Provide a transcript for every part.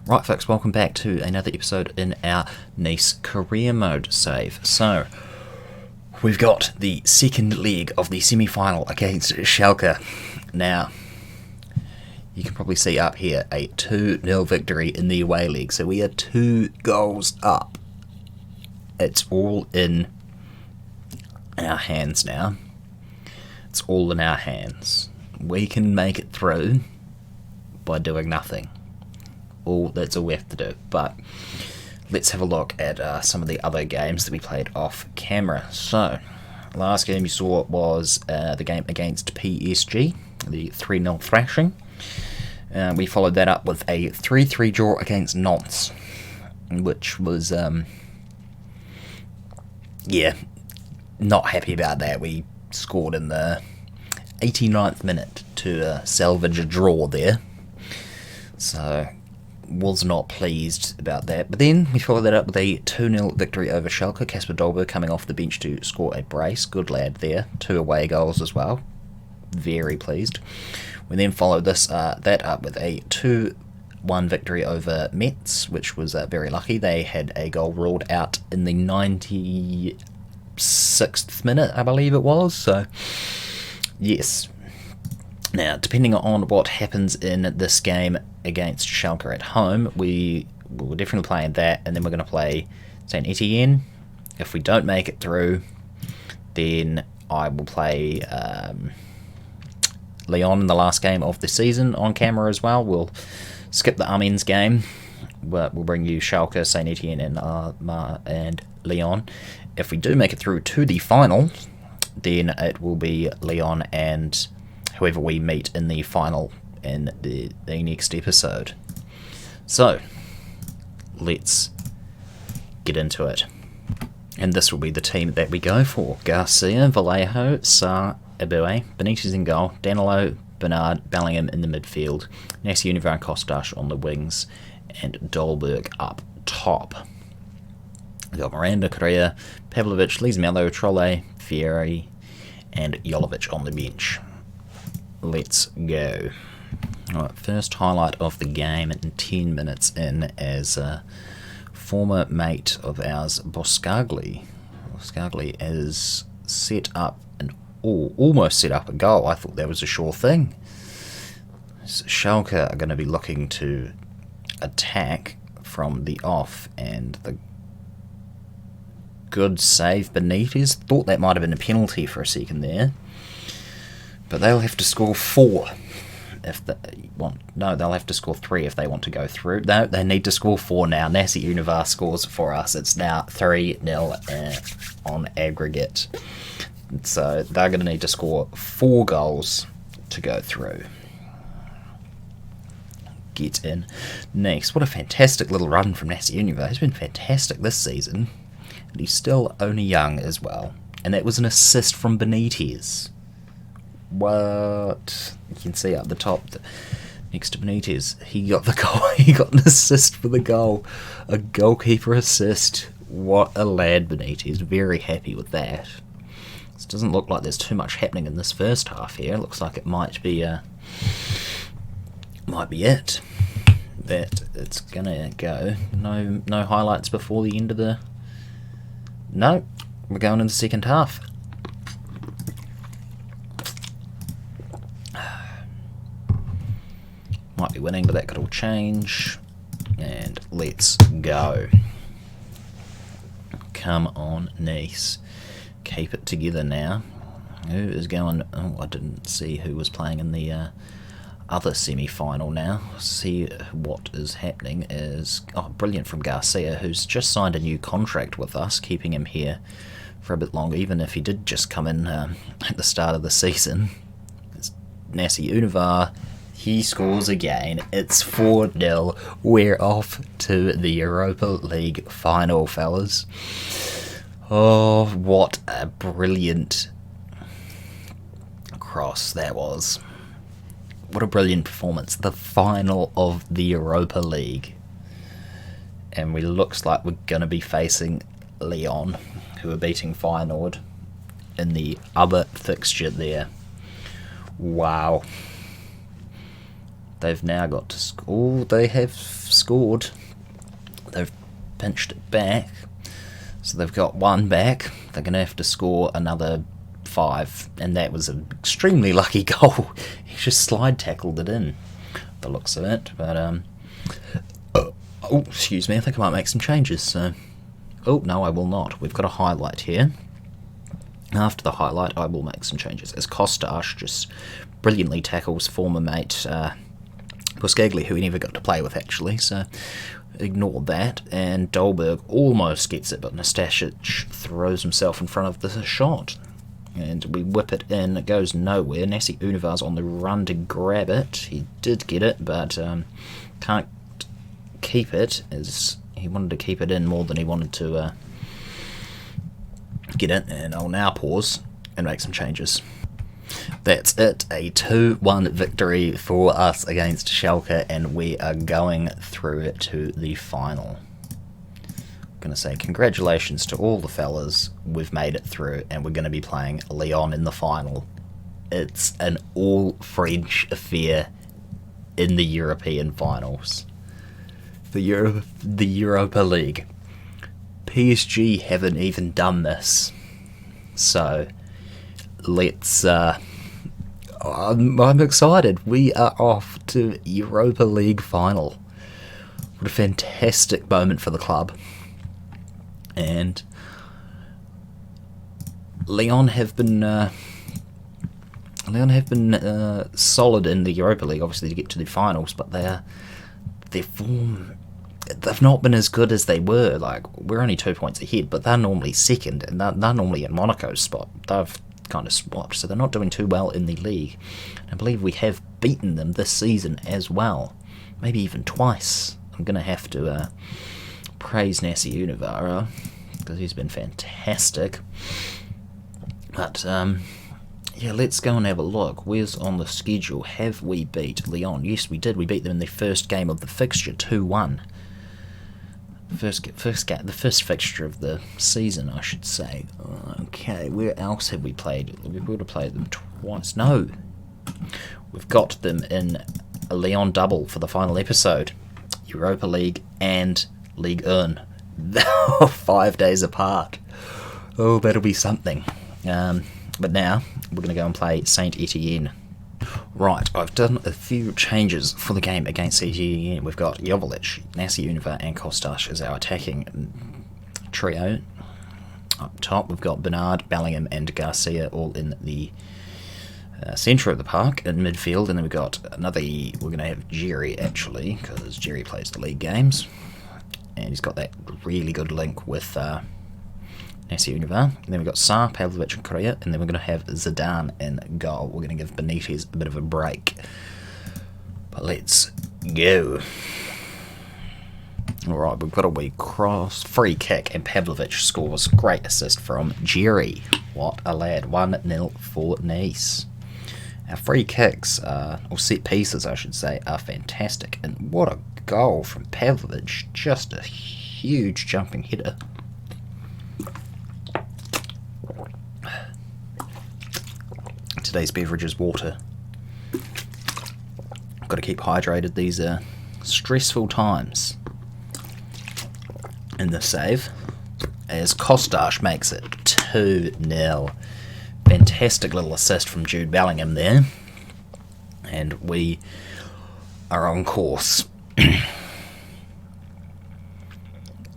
Right folks, welcome back to another episode in our Nice career mode save. So, we've got the second leg of the semi-final against Schalke. Now, you can probably see up here a 2-0 victory in the away leg. So we are 2 goals up. It's all in our hands now. It's all in our hands. We can make it through by doing nothing. That's all we have to do. But let's have a look at some of the other games that we played off camera. So, last game you saw was the game against PSG, the 3-0 thrashing. We followed that up with a 3-3 draw against Nantes, which was, not happy about that. We scored in the 89th minute to salvage a draw there. So, was not pleased about that. But then we followed that up with a 2-0 victory over Schalke. Kasper Dolberg coming off the bench to score a brace. Good lad there. 2 away goals as well. Very pleased. We then followed that up with a 2-1 victory over Metz, which was very lucky. They had a goal ruled out in the 96th minute, I believe it was. So, yes. Now, depending on what happens in this game against Schalke at home, we will definitely play in that, and then we're going to play Saint Etienne. If we don't make it through, then I will play Lyon in the last game of the season on camera as well. We'll skip the Amiens game. We'll bring you Schalke, Saint Etienne, and Lyon. If we do make it through to the final, then it will be Lyon and whoever we meet in the final in the next episode. So, let's get into it. And this will be the team that we go for. Garcia, Vallejo, Sarr, Eboué, Benitez in goal, Danilo, Bernard, Bellingham in the midfield, Nassi, Univar and Kostas on the wings, and Dolberg up top. We've got Miranda, Correa, Pavlovic, Lise Mello, Trolle, Fieri, and Jolovic on the bench. Let's go. Alright, first highlight of the game in 10 minutes in as a former mate of ours, Boscagli. Boscagli is set up almost set up a goal. I thought that was a sure thing. Schalke are going to be looking to attack from the off, and the good save Benitez. Thought that might have been a penalty for a second there. But they'll have to score 4 if they want. No, they'll have to score 3 if they want to go through. No, they need to score 4 now. Nassi Univar scores for us. It's now 3-0 on aggregate. So they're going to need to score 4 goals to go through. Get in. Next, what a fantastic little run from Nassi Univar. He's been fantastic this season. And he's still only young as well. And that was an assist from Benitez. What? You can see up the top next to Benitez, he got the goal. He got an assist for the goal. A goalkeeper assist. What a lad, Benitez. Very happy with that. It doesn't look like there's too much happening in this first half here. It looks like it might be it. That it's gonna go. No highlights before the end of the. No, we're going in the second half. Might be winning, but that could all change. And let's go. Come on, Nice. Keep it together now. Who is going... Oh, I didn't see who was playing in the other semi-final now. See what is happening is... Oh, brilliant from Garcia, who's just signed a new contract with us, keeping him here for a bit longer, even if he did just come in at the start of the season. It's Nassi Univar. He scores again. It's 4-0. We're off to the Europa League final, fellas. Oh, what a brilliant cross that was. What a brilliant performance. The final of the Europa League. And we looks like we're going to be facing Lyon, who are beating Feyenoord in the other fixture there. Wow. They've now got to score. They have scored. They've pinched it back. So they've got 1 back. They're going to have to score another 5. And that was an extremely lucky goal. He just slide tackled it in, the looks of it. But, oh, excuse me. I think I might make some changes. So, oh, no, I will not. We've got a highlight here. After the highlight, I will make some changes. As Kostas just brilliantly tackles former mate Buscaglia, who he never got to play with, actually. So, ignore that. And Dolberg almost gets it, but Nastasic throws himself in front of the shot. And we whip it in. It goes nowhere. Nasi Univar's on the run to grab it. He did get it, but can't keep it, as he wanted to keep it in more than he wanted to get it. And I'll now pause and make some changes. That's it, a 2-1 victory for us against Schalke, and we are going through to the final. I'm going to say congratulations to all the fellas, we've made it through, and we're going to be playing Lyon in the final. It's an all-French affair in the European finals. The Europa League. PSG haven't even done this, so let's I'm excited. We are off to Europa League final. What a fantastic moment for the club. And Lyon have been solid in the Europa League, obviously, to get to the finals, but their form, they've not been as good as they were. Like, we're only 2 points ahead, but they're normally second, and they're normally in Monaco's spot. They've kind of swapped, so they're not doing too well in the league. And I believe we have beaten them this season as well, maybe even twice. I'm going to have to praise Nasi Univar, because he's been fantastic. But yeah, let's go and have a look. Where's on the schedule? Have we beat Lyon? Yes, we did. We beat them in the first game of the fixture, 2-1. The first fixture of the season, I should say. Okay, where else have we played? We would have played them twice. No, we've got them in a Lyon double for the final episode. Europa League and Ligue 1. 5 days apart. Oh, that'll be something. But now, we're going to go and play Saint Etienne. Right, I've done a few changes for the game against Saint Etienne. We've got Joveljic, Nasi Univar and Kostas as our attacking trio. Up top, we've got Bernard, Bellingham and Garcia all in the centre of the park in midfield. And then we've got we're going to have Jerry, actually, because Jerry plays the league games. And he's got that really good link with Nasi Univar. And then we've got Sarr, Pavlovic and Correa. And then we're going to have Zidane in goal. We're going to give Benitez a bit of a break. But let's go. Alright, we've got a wee cross, free kick, and Pavlovic scores. Great assist from Jerry. What a lad. 1-0 for Nice. Our free kicks, or set pieces I should say, are fantastic. And what a goal from Pavlovic. Just a huge jumping header. Today's beverage is water. Got to keep hydrated these stressful times. In the save, as Kostas makes it 2-0. Fantastic little assist from Jude Bellingham there. And we are on course.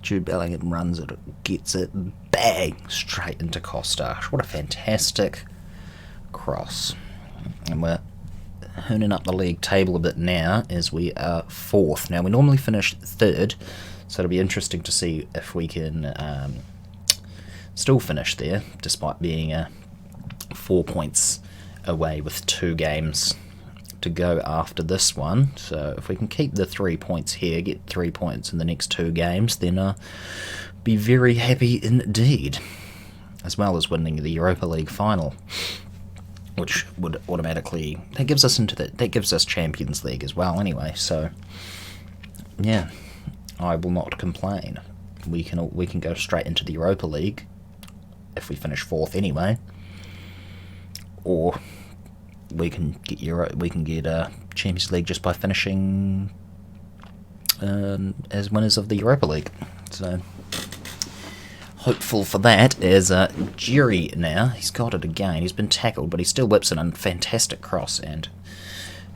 Jude Bellingham runs it, gets it, bang, straight into Kostas. What a fantastic cross. And we're hooning up the league table a bit now, as we are 4th. Now, we normally finish 3rd, so it'll be interesting to see if we can still finish there, despite being 4 points away with 2 games to go after this one. So if we can keep the 3 points here, get 3 points in the next 2 games, then be very happy indeed, as well as winning the Europa League final, which would automatically that gives us Champions League as well anyway. So yeah, I will not complain. We can go straight into the Europa League if we finish 4th anyway, or we can get Champions League just by finishing as winners of the Europa League. So hopeful for that. As Jerry now, he's got it again. He's been tackled, but he still whips in a fantastic cross, and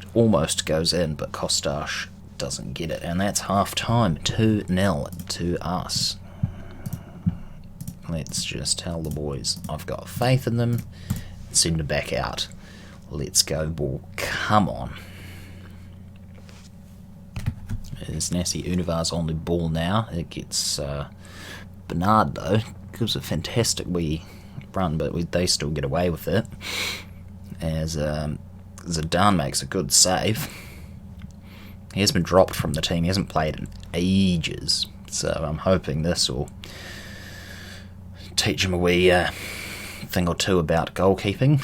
it almost goes in, but Kostas doesn't get it, and that's half time. 2-0 to us. Let's just tell the boys I've got faith in them. Seem to back out. Let's go, ball. Come on. There's Nassi Univar's on the ball now. It gets Bernard, though. Gives a fantastic wee run, but they still get away with it. As Zidane makes a good save. He has been dropped from the team. He hasn't played in ages. So I'm hoping this will teach him a wee thing or two about goalkeeping.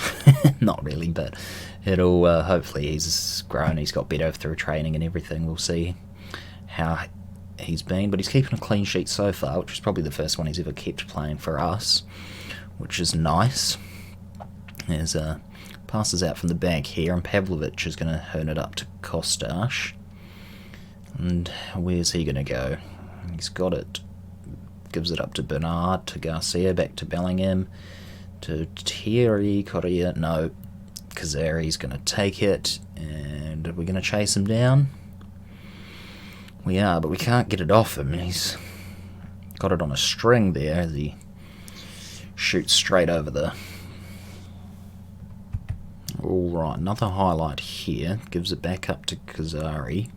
Not really, but it'll hopefully he's grown, he's got better through training and everything. We'll see how he's been, but he's keeping a clean sheet so far, which is probably the first one he's ever kept playing for us, which is nice. As passes out from the back here, and Pavlovic is going to hone it up to Kostas. And where's he going to go? He's got it. Gives it up to Bernard, to Garcia, back to Bellingham, to Thierry Correa. No, Kazari's going to take it, and are we going to chase him down? We are, but we can't get it off him. He's got it on a string there as he shoots straight over the... Alright, another highlight here. Gives it back up to Kazari.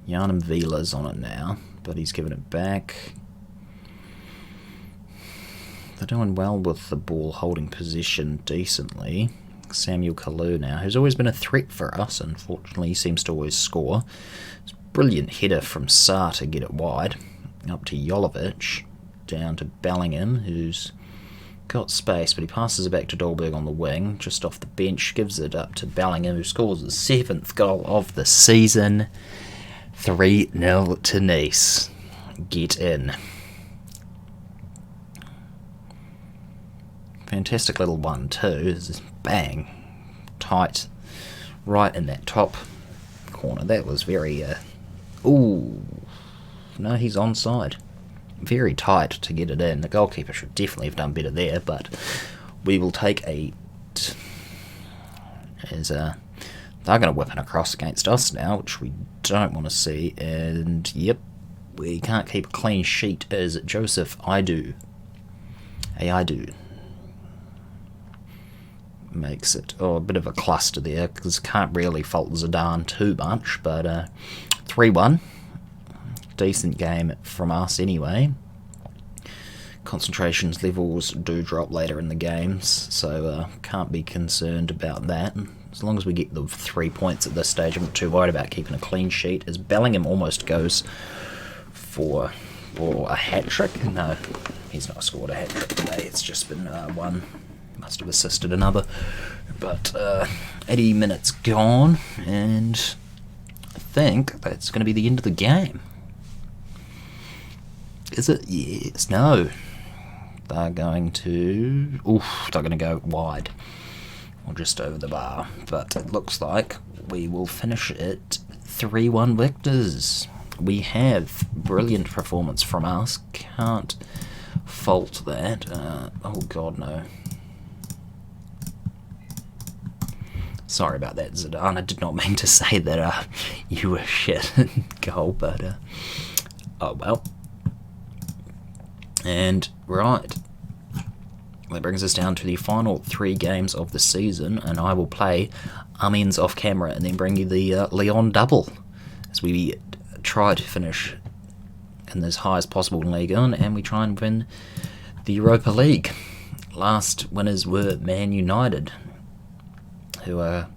Yanim Vila's on it now, but he's given it back. They're doing well with the ball holding position decently. Samuel Kalou now, who's always been a threat for us. Unfortunately, he seems to always score. It's a brilliant header from Sarr to get it wide. Up to Jolovic. Down to Bellingham, who's got space, but he passes it back to Dolberg on the wing, just off the bench. Gives it up to Bellingham, who scores his 7th goal of the season. 3-0 to Nice. Get in. Fantastic little one too. Just bang, tight, right in that top corner. That was very. Ooh, no, he's onside. Very tight to get it in. The goalkeeper should definitely have done better there, but we will take a. As they're going to whip it across against us now, which we don't want to see. And yep, we can't keep a clean sheet. As Joseph Aidu makes it a bit of a cluster there, because can't really fault Zidane too much, but 3-1, decent game from us anyway. Concentrations levels do drop later in the games, so can't be concerned about that. As long as we get the 3 points at this stage, I'm not too worried about keeping a clean sheet. As Bellingham almost goes for a hat-trick. No, he's not scored a hat-trick today, it's just been one. Must have assisted another, but 80 minutes gone, and I think that's going to be the end of the game. Is it? Yes. No. They're going to... they're going to go wide, or just over the bar, but it looks like we will finish it 3-1 victors. We have brilliant performance from us, can't fault that. Oh god, no. Sorry about that, Zidane. I did not mean to say that you were shit in goal, but oh well. And right, that brings us down to the final 3 games of the season, and I will play Amiens off camera and then bring you the Lyon double as we try to finish in as high as possible in Ligue 1, and we try and win the Europa League. Last winners were Man United, who are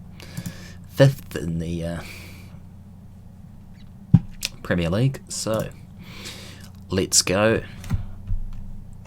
5th in the Premier League. So let's go.